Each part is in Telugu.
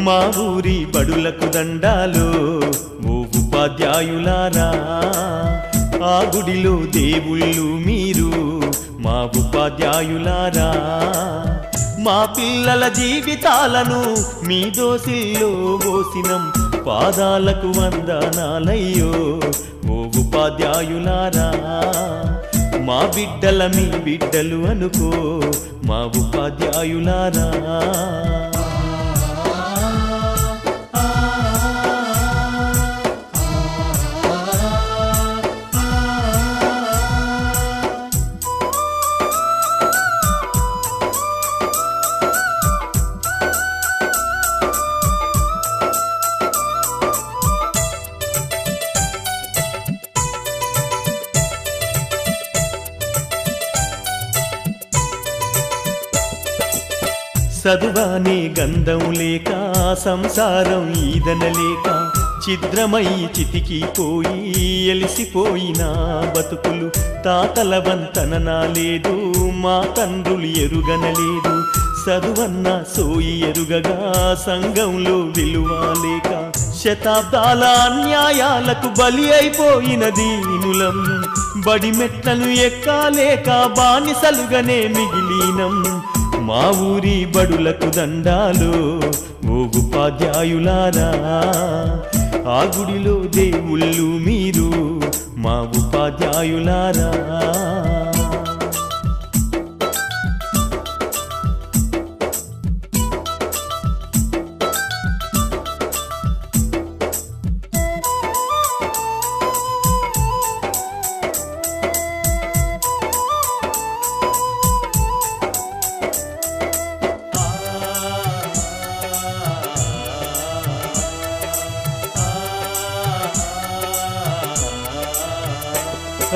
మా ఊరి బడులకు దండాలు ఓ ఉపాధ్యాయులారా ఆ గుడిలో దేవుళ్ళు మీరు మా ఉపాధ్యాయులారా మా పిల్లల జీవితాలను మీ దోసిల్లో పోసినం పాదాలకు వందనాలయ్యో ఓ ఉపాధ్యాయులారా మా బిడ్డల మీ బిడ్డలు అనుకో మా ఉపాధ్యాయులారా చదువానే గంధం లేక సంసారం ఈదనలేక ఛిద్రమై చితికిపోయి ఎలిసిపోయిన బతుకులు తాతల వంతన లేదు మా తండ్రులు ఎరుగనలేదు చదువన్న సోయి ఎరుగగా సంఘంలో విలువ లేక శతాబ్దాల అన్యాయాలకు బలి అయిపోయిన దీనులం బడి మెట్లను ఎక్కాలేక బానిసలుగానే మిగిలినం మా ఊరి బడులకు దండాలు ఓ ఉపాధ్యాయులారా ఆ గుడిలో దేవుళ్ళు మీరు మా ఉపాధ్యాయులారా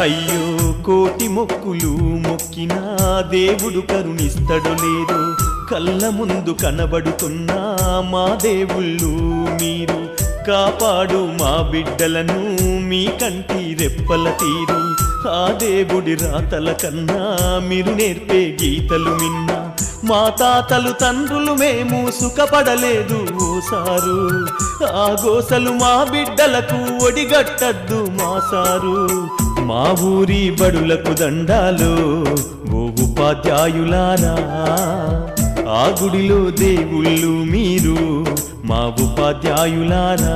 అయ్యో కోటి మొక్కులు మొక్కినా దేవుడు కరుణిస్తడు లేదు కళ్ళ ముందు కనబడుతున్నా మా దేవుళ్ళు మీరు కాపాడు మా బిడ్డలను మీ కంటి రెప్పల తీరు ఆ దేవుడి రాతల కన్నా మీరు నేర్పే గీతలు మిన్నా మా తాతలు తండ్రులు మేము సుఖపడలేదు ఓసారు ఆ గోసలు మా బిడ్డలకు ఒడిగట్టద్దు మా సారు మా ఊరి బడులకు దండాలు ఓ ఉపాధ్యాయులారా ఆ గుడిలో దేవుళ్ళు మీరు మా ఉపాధ్యాయులారా